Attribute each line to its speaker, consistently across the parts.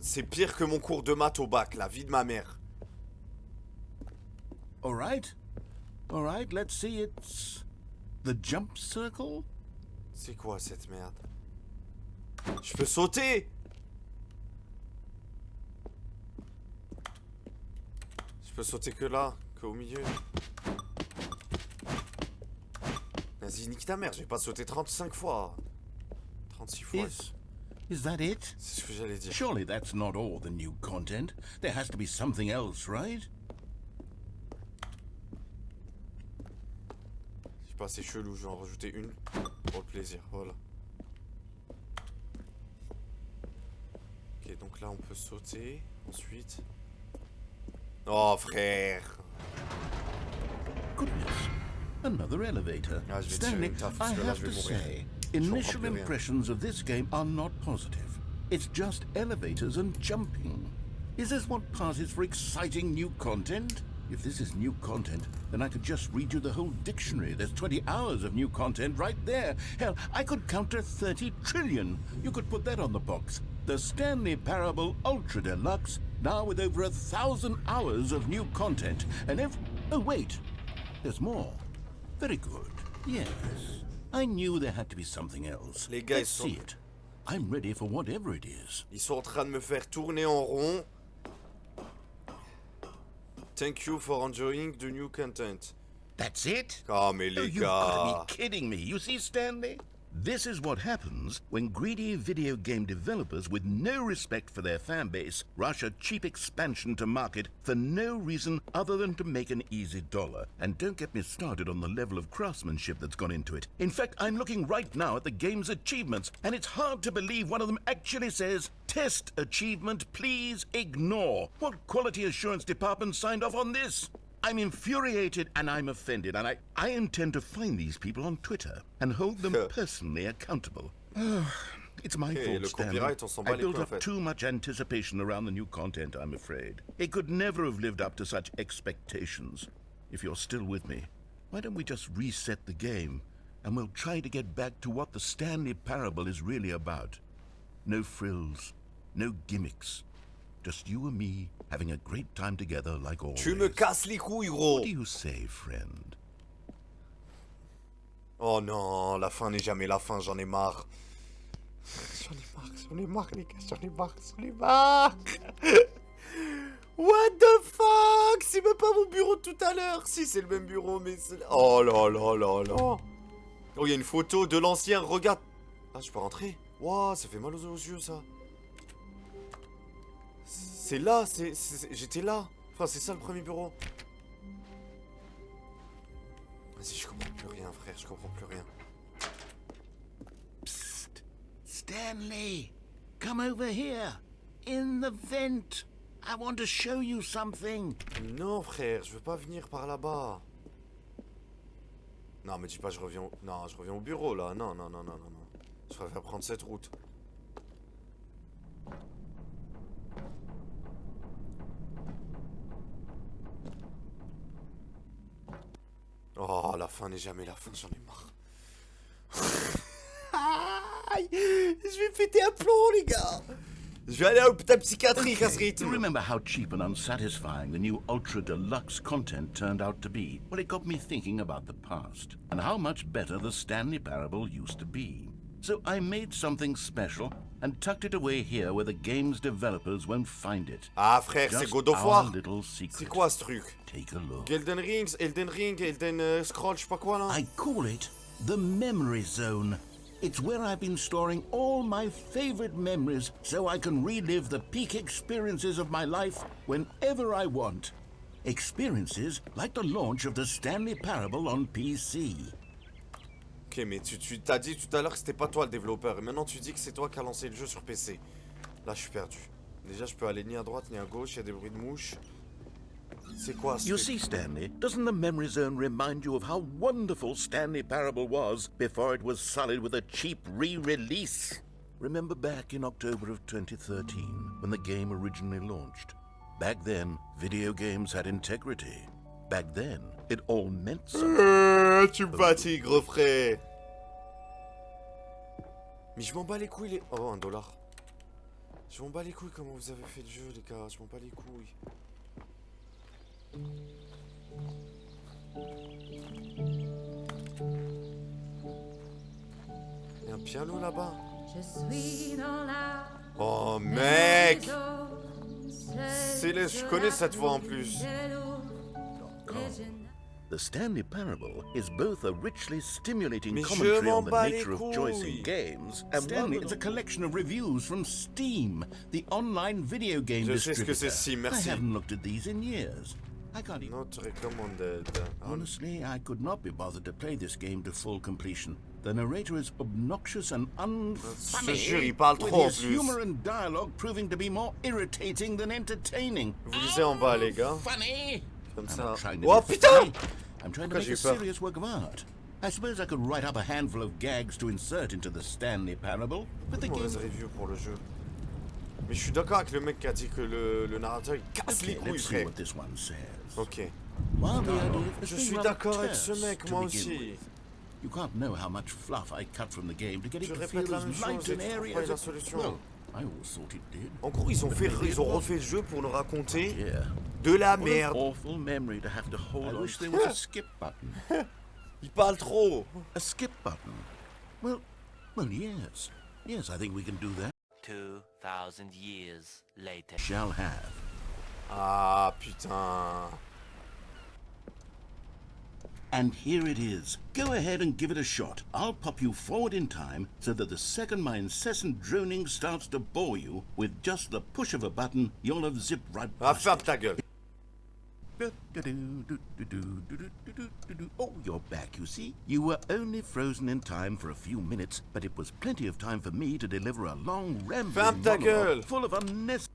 Speaker 1: c'est pire que mon cours de maths au bac, la vie de ma mère.
Speaker 2: Alright, let's see, it's the jump circle.
Speaker 1: C'est quoi cette merde? Je peux sauter? Je peux sauter que là, qu'au milieu. Vas-y, nique ta mère, j'ai pas sauté 35 fois. 36 fois.
Speaker 2: Is that it?
Speaker 1: C'est ce que j'allais dire.
Speaker 2: Surely that's not all the new content. There has to be something else, right?
Speaker 1: C'est pas assez chelou, je vais en rajouter une pour le plaisir, voilà. Ok, donc là on peut sauter, ensuite... Oh frère!
Speaker 2: Goodness, another elevator.
Speaker 1: Ah, je vais
Speaker 2: Stanley,
Speaker 1: tirer une taf,
Speaker 2: I
Speaker 1: parce que là,
Speaker 2: have
Speaker 1: je vais
Speaker 2: to
Speaker 1: mourir.
Speaker 2: say,
Speaker 1: Je comprends
Speaker 2: initial
Speaker 1: plus rien.
Speaker 2: impressions of this game are not positive. It's just elevators and jumping. Is this what passes for exciting new content? If this is new content, then I could just read you the whole dictionary. There's 20 hours of new content right there. Hell, I could count to 30 trillion. You could put that on the box. The Stanley Parable Ultra Deluxe, now with over 1,000 hours of new content. And oh wait, there's more. Very good. Yes, I knew there had to be something else.
Speaker 1: Les gars,
Speaker 2: Let's see it. I'm ready for whatever it is.
Speaker 1: Ils sont en train de me faire tourner en rond. Thank you for enjoying the new content.
Speaker 2: That's it?
Speaker 1: Ah mais
Speaker 2: Oh,
Speaker 1: les
Speaker 2: you've
Speaker 1: gars.
Speaker 2: got to be kidding me. You see, Stanley? This is what happens when greedy video game developers with no respect for their fan base rush a cheap expansion to market for no reason other than to make an easy dollar. And don't get me started on the level of craftsmanship that's gone into it. In fact, I'm looking right now at the game's achievements, and it's hard to believe one of them actually says, "Test achievement, please ignore." What quality assurance department signed off on this? I'm infuriated and I'm offended, and I intend to find these people on Twitter and hold them personally accountable. It's my fault,
Speaker 1: le
Speaker 2: Stanley.
Speaker 1: copyright, on s'en bat
Speaker 2: I
Speaker 1: les
Speaker 2: built
Speaker 1: couilles, en
Speaker 2: up
Speaker 1: fait.
Speaker 2: too much anticipation around the new content, I'm afraid. It could never have lived up to such expectations. If you're still with me, why don't we just reset the game, and we'll try to get back to what the Stanley Parable is really about. No frills, no gimmicks. Just you and me having a great time together like always.
Speaker 1: Tu me casses les couilles, gros.
Speaker 2: What do you say, friend?
Speaker 1: Oh non, la fin n'est jamais la fin, j'en ai marre. J'en ai marre les gars, j'en ai marre. What the fuck? C'est même pas mon bureau de tout à l'heure. Si, c'est le même bureau, mais c'est... Oh là là là là. Oh, il y a une photo de l'ancien, regarde. Ah, je peux rentrer? Waouh, ça fait mal aux yeux, ça. C'est là, j'étais là. Enfin, c'est ça le premier bureau. Vas-y, je comprends plus rien, frère, je comprends plus rien.
Speaker 2: Psst, Stanley, come over here, in the vent. I want to show you something.
Speaker 1: Non, frère, je veux pas venir par là-bas. Non, mais dis pas, je reviens au bureau, là. Non. Je préfère prendre cette route. Oh, la fin n'est jamais la fin, j'en ai marre. Aïe, je vais péter un plomb, les gars. Je vais aller à l'hôpital psychiatrique à ce rythme.
Speaker 2: You remember how cheap and unsatisfying the new Ultra Deluxe content turned out to be? Well, it got me thinking about the past and how much better the Stanley Parable used to be. So I made something special and tucked it away here where the game's developers won't find it.
Speaker 1: Ah frère, c'est God of War. C'est quoi ce truc?
Speaker 2: Take a look.
Speaker 1: Elden Ring, Scroll, je sais pas quoi là.
Speaker 2: I call it the Memory Zone. It's where I've been storing all my favorite memories so I can relive the peak experiences of my life whenever I want. Experiences like the launch of the Stanley Parable on PC.
Speaker 1: Ok, mais tu t'as dit tout à l'heure que c'était pas toi le développeur, et maintenant tu dis que c'est toi qui as lancé le jeu sur PC. Là, je suis perdu. Déjà, je peux aller ni à droite ni à gauche, il y a des bruits de mouches. C'est quoi ce
Speaker 2: You
Speaker 1: truc?
Speaker 2: see, Stanley, doesn't the Memory Zone remind you of how wonderful Stanley Parable was before it was sullied with a cheap re-release? Remember back in October of 2013, when the game originally launched? Back then, video games had integrity. Back then, it all meant something.
Speaker 1: Tu me fatigues, gros frère. Mais je m'en bats les couilles, les... Oh, $1. Je m'en bats les couilles comment vous avez fait le jeu, les gars. Je m'en bats les couilles. Il y a un piano là-bas. Oh mec! Je connais cette voix en plus.
Speaker 2: The Stanley Parable is both a richly stimulating
Speaker 1: Mais je
Speaker 2: commentary
Speaker 1: m'en
Speaker 2: on the
Speaker 1: bats les
Speaker 2: nature of choice in
Speaker 1: couilles.
Speaker 2: games, and Stanley is a collection of reviews from Steam, the online video game
Speaker 1: Je sais ce
Speaker 2: distributor.
Speaker 1: que c'est Steam, merci.
Speaker 2: I haven't looked at these in years. I can't even...
Speaker 1: Not recommended.
Speaker 2: Honestly, I could not be bothered to play this game to full completion. The narrator is obnoxious and
Speaker 1: Je jure, il
Speaker 2: unfunny,
Speaker 1: parle
Speaker 2: with
Speaker 1: trop en
Speaker 2: his
Speaker 1: plus.
Speaker 2: humor and dialogue proving to be more irritating than entertaining.
Speaker 1: Vous lisez en bas, les gars.
Speaker 2: Funny!
Speaker 1: Comme
Speaker 2: I'm
Speaker 1: ça.
Speaker 2: not trying to
Speaker 1: Oh
Speaker 2: be
Speaker 1: putain!
Speaker 2: funny. I'm trying to
Speaker 1: Pourquoi
Speaker 2: make
Speaker 1: j'ai
Speaker 2: a
Speaker 1: eu peur?
Speaker 2: serious work of art. I suppose I could write up a handful of gags to insert into the Stanley Parable, but the game...
Speaker 1: Mauvaise review pour le jeu. Mais je suis d'accord avec le mec qui a dit que le narrateur il casse les
Speaker 2: Okay,
Speaker 1: couilles,
Speaker 2: let's see
Speaker 1: frère.
Speaker 2: what this one says.
Speaker 1: Ok.
Speaker 2: While the idea has
Speaker 1: Je
Speaker 2: been
Speaker 1: suis
Speaker 2: rather
Speaker 1: d'accord avec ce
Speaker 2: terse
Speaker 1: mec,
Speaker 2: to
Speaker 1: moi
Speaker 2: begin
Speaker 1: aussi.
Speaker 2: with. You can't know how much fluff I cut from the game to get it
Speaker 1: Tu
Speaker 2: to
Speaker 1: répètes
Speaker 2: feel
Speaker 1: la
Speaker 2: as
Speaker 1: même
Speaker 2: light
Speaker 1: chose et
Speaker 2: and
Speaker 1: tu trouves
Speaker 2: airy
Speaker 1: pas
Speaker 2: as
Speaker 1: la
Speaker 2: it...
Speaker 1: solution.
Speaker 2: Well, I always thought it did.
Speaker 1: En gros, ils ont refait le jeu pour nous raconter
Speaker 2: Yeah.
Speaker 1: de la
Speaker 2: What an
Speaker 1: merde.
Speaker 2: awful memory to have to hold on. I wish there was a skip button.
Speaker 1: Il parle trop.
Speaker 2: A skip button? Well, yes. Yes, I think we can do that.
Speaker 3: 2,000 years later.
Speaker 2: Shall have.
Speaker 1: Ah putain.
Speaker 2: And here it is. Go ahead and give it a shot. I'll pop you forward in time so that the second my incessant droning starts to bore you, with just the push of a button, you'll have zipped right
Speaker 1: Ah,
Speaker 2: past
Speaker 1: ferme
Speaker 2: it.
Speaker 1: ta gueule.
Speaker 2: Oh, you're back, you see. You were only frozen in time for a few minutes, but it was plenty of time for me to deliver a long rambling
Speaker 1: Ferme ta gueule.
Speaker 2: monologue full of unnecessary...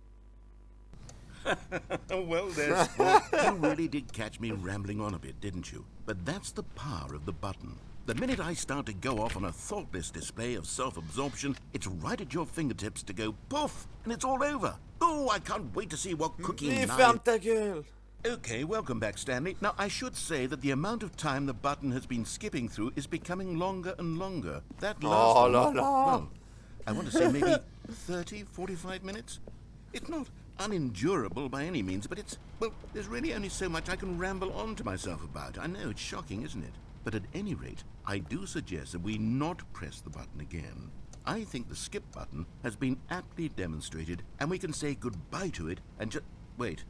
Speaker 2: Well, there, sport. You really did catch me rambling on a bit, didn't you? But that's the power of the button. The minute I start to go off on a thoughtless display of self-absorption, it's right at your fingertips to go poof, and it's all over. Oh, I can't wait to see what cooking
Speaker 1: Mais
Speaker 2: nine...
Speaker 1: ferme ta gueule.
Speaker 2: Okay, welcome back, Stanley. Now, I should say that the amount of time the button has been skipping through is becoming longer and longer. That last
Speaker 1: Oh
Speaker 2: one,
Speaker 1: là là.
Speaker 2: well, I want to say maybe 30, 45 minutes? It's not unendurable by any means, but it's, well, there's really only so much I can ramble on to myself about. I know, it's shocking, isn't it? But at any rate, I do suggest that we not press the button again. I think the skip button has been aptly demonstrated, and we can say goodbye to it and just... Wait.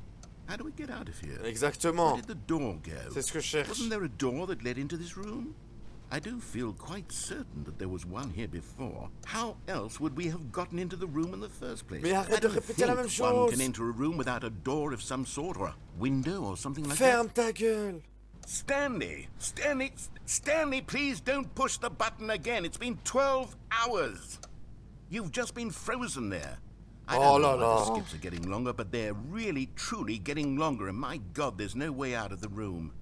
Speaker 2: How do we get out of here? Where
Speaker 1: Exactement.
Speaker 2: did the door go?
Speaker 1: C'est ce que je cherche.
Speaker 2: Wasn't there a door that led into this room? I do feel quite certain that there was one here before. How else would we have gotten into the room in the first place?
Speaker 1: Mais arrête
Speaker 2: I
Speaker 1: de
Speaker 2: don't
Speaker 1: répéter la
Speaker 2: think
Speaker 1: même
Speaker 2: one
Speaker 1: chose.
Speaker 2: can enter a room without a door of some sort or a window or something like
Speaker 1: Ferme
Speaker 2: that.
Speaker 1: ta gueule.
Speaker 2: Stanley, please don't push the button again. It's been 12 hours. You've just been frozen there. I
Speaker 1: Oh
Speaker 2: don't know
Speaker 1: là
Speaker 2: why the
Speaker 1: là.
Speaker 2: skips are getting longer, but they're really, truly getting longer, and my God, there's no way out of the room.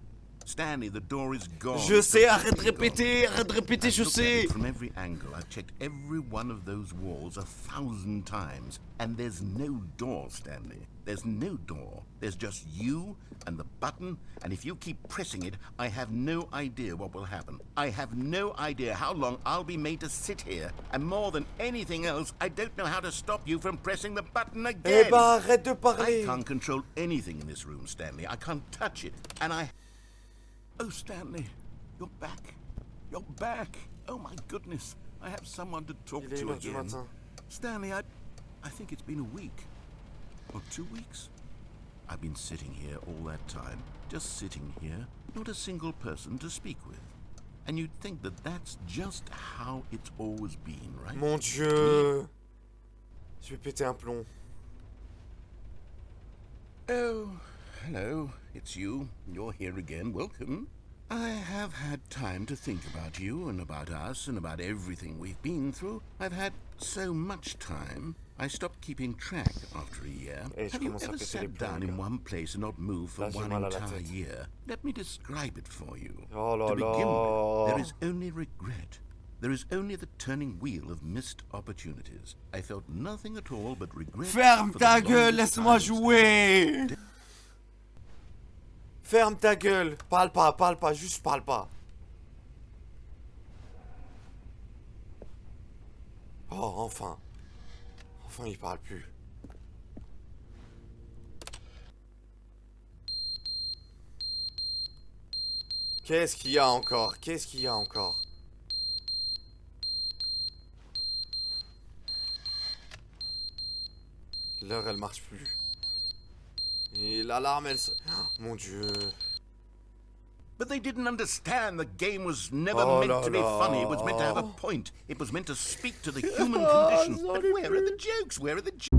Speaker 2: Stanley, the door is gone.
Speaker 1: Je sais, arrête de
Speaker 2: Completely
Speaker 1: répéter, je
Speaker 2: I've looked at
Speaker 1: sais.
Speaker 2: it from every angle. I've checked every one of those walls 1,000 times, and there's no door, Stanley. There's no door. There's just you and the button, and if you keep pressing it, I have no idea what will happen. I have no idea how long I'll be made to sit here, and more than anything else, I don't know how to stop you from pressing the button
Speaker 1: Eh
Speaker 2: again.
Speaker 1: ben, arrête de
Speaker 2: I
Speaker 1: parler.
Speaker 2: can't control anything in this room, Stanley. I can't touch it, and I... Oh, Stanley, you're back. You're back. Oh, my goodness. I have someone to talk
Speaker 1: Il est
Speaker 2: to
Speaker 1: 1h du
Speaker 2: again.
Speaker 1: matin.
Speaker 2: Stanley, I think it's been a week. Or 2 weeks. I've been sitting here all that time. Just sitting here. Not a single person to speak with. And you'd think that that's just how it's always been, right?
Speaker 1: Mon Dieu. Je vais péter un plomb.
Speaker 2: Oh, hello. It's you. You're here again. Welcome. I have had time to think about you and about us and about everything we've been through. I've had so much time. I stopped keeping track after a year.
Speaker 1: Eh, je
Speaker 2: Have you
Speaker 1: commence à
Speaker 2: ever
Speaker 1: péter les
Speaker 2: sat
Speaker 1: plombs,
Speaker 2: down
Speaker 1: gars.
Speaker 2: in one place and not moved for
Speaker 1: Là, j'ai
Speaker 2: one
Speaker 1: mal à la
Speaker 2: entire
Speaker 1: tête.
Speaker 2: year? Let me describe it for you.
Speaker 1: Oh là
Speaker 2: To begin
Speaker 1: là.
Speaker 2: with, there is only regret. There is only the turning wheel of missed opportunities. I felt nothing at all but regret.
Speaker 1: Ferme
Speaker 2: for the
Speaker 1: ta gueule,
Speaker 2: longest
Speaker 1: laisse-moi
Speaker 2: time.
Speaker 1: jouer. Ferme ta gueule. Parle pas, juste parle pas. Oh, enfin. Enfin, il parle plus. Qu'est-ce qu'il y a encore? Qu'est-ce qu'il y a encore? L'heure, elle marche plus. Et l'alarme, elle se... Oh, mon Dieu.
Speaker 2: But they didn't understand the game was never
Speaker 1: Oh
Speaker 2: meant
Speaker 1: là
Speaker 2: to be
Speaker 1: là.
Speaker 2: funny. It was meant to have a point. It was meant to speak to the human condition. But where are the jokes? Where are the jokes?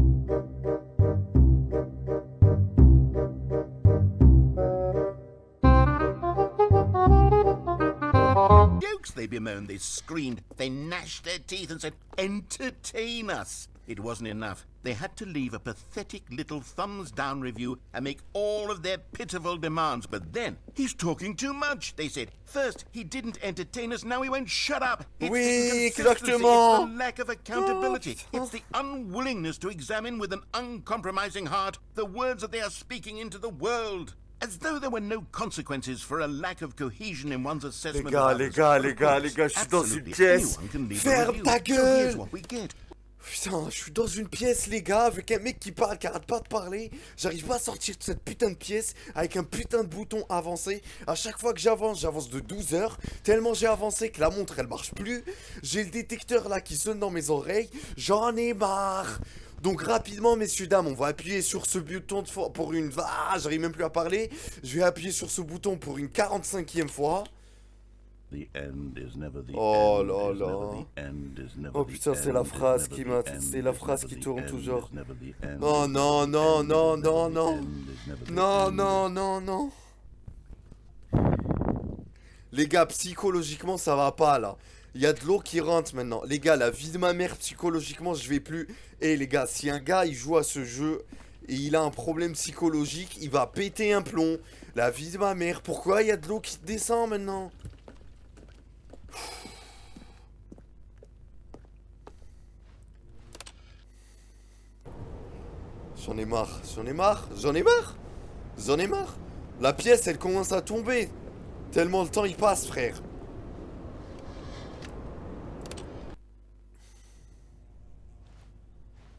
Speaker 2: They bemoaned, they screamed, they gnashed their teeth and said, entertain us. It wasn't enough. They had to leave a pathetic little thumbs-down review and make all of their pitiful demands. But then, he's talking too much, they said. First, he didn't entertain us, now he won't shut up. It's
Speaker 1: Oui,
Speaker 2: the inconsistency,
Speaker 1: exactement.
Speaker 2: it's the lack of accountability. It's the unwillingness to examine with an uncompromising heart the words that they are speaking into the world. As though there were no consequences for a lack of cohesion in one's assessment of others.
Speaker 1: Les gars, je suis dans une pièce. Ferme ta gueule! Putain, je suis dans une pièce, les gars, avec un mec qui parle, qui arrête pas de parler. J'arrive pas à sortir de cette putain de pièce avec un putain de bouton avancé. À chaque fois que j'avance de 12 heures. Tellement j'ai avancé que la montre, elle marche plus. J'ai le détecteur là qui sonne dans mes oreilles. J'en ai marre. Donc rapidement, messieurs, dames, on va appuyer sur ce bouton pour une... Ah, j'arrive même plus à parler. Je vais appuyer sur ce bouton pour une 45e fois. Oh là là. Oh putain, c'est la phrase qui m'a... C'est la phrase qui tourne toujours. Oh non, non, non, non, non. Non, non, non, non. Les gars, psychologiquement, ça va pas, là. Il y a de l'eau qui rentre maintenant. Les gars, la vie de ma mère, psychologiquement, je vais plus... Eh les gars, si un gars, il joue à ce jeu et il a un problème psychologique, il va péter un plomb. La vie de ma mère. Pourquoi il y a de l'eau qui descend maintenant? J'en ai marre, j'en ai marre, j'en ai marre. J'en ai marre. La pièce, elle commence à tomber. Tellement le temps, il passe, frère.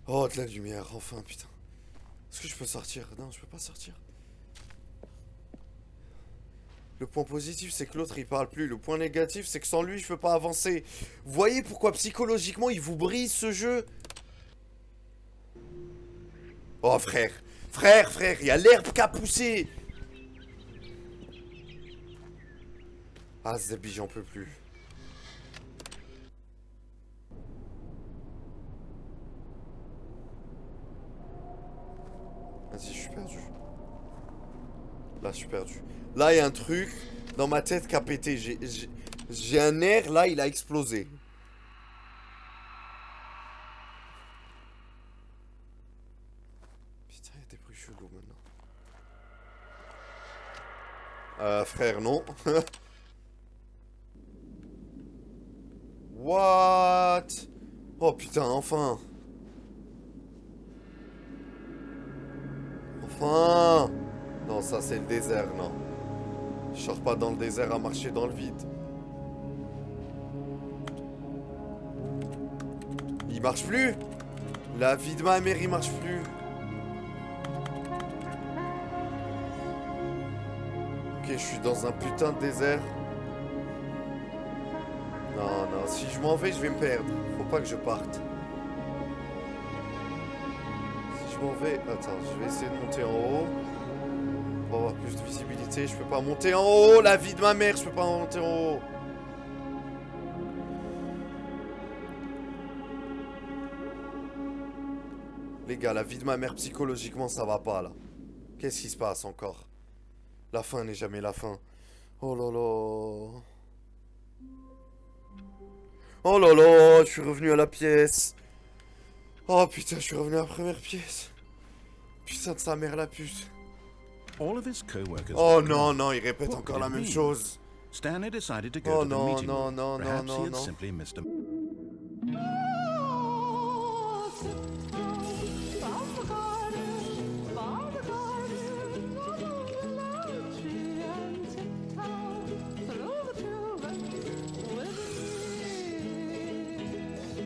Speaker 1: Oh, de la lumière, enfin, putain. Est-ce que je peux sortir? Non, je peux pas sortir. Le point positif, c'est que l'autre, il parle plus. Le point négatif, c'est que sans lui, je peux pas avancer. Vous voyez pourquoi psychologiquement, il vous brise ce jeu? Oh, frère. Frère, il y a l'herbe qui a poussé. Ah, Zabi, j'en peux plus. Vas-y, je suis perdu. Là, je suis perdu. Là, il y a un truc dans ma tête qui a pété. J'ai un nerf, là, il a explosé. Putain, il y a des bruits chelous maintenant. Frère, non. What? Oh, putain, enfin. Enfin. Non, ça c'est le désert, non. Je sors pas dans le désert à marcher dans le vide. Il marche plus. La vie de ma mère, il marche plus. Ok, je suis dans un putain de désert. Non, non, si je m'en vais, je vais me perdre. Faut pas que je parte. Si je m'en vais... Attends, je vais essayer de monter en haut. Pour avoir plus de visibilité. Je peux pas monter en haut. La vie de ma mère, je peux pas monter en haut. Les gars, la vie de ma mère, psychologiquement, ça va pas, là. Qu'est-ce qui se passe encore? La fin n'est jamais la fin. Oh là là. Oh là là, je suis revenu à la pièce. Oh putain, je suis revenu à la première pièce. Putain de sa mère, la pute. Oh non, non, il répète encore la même chose.
Speaker 2: Stanley decided to go
Speaker 1: Oh
Speaker 2: to the
Speaker 1: non,
Speaker 2: meeting.
Speaker 1: non, non, non,
Speaker 2: Perhaps
Speaker 1: non,
Speaker 2: he had
Speaker 1: non.
Speaker 2: simply missed a...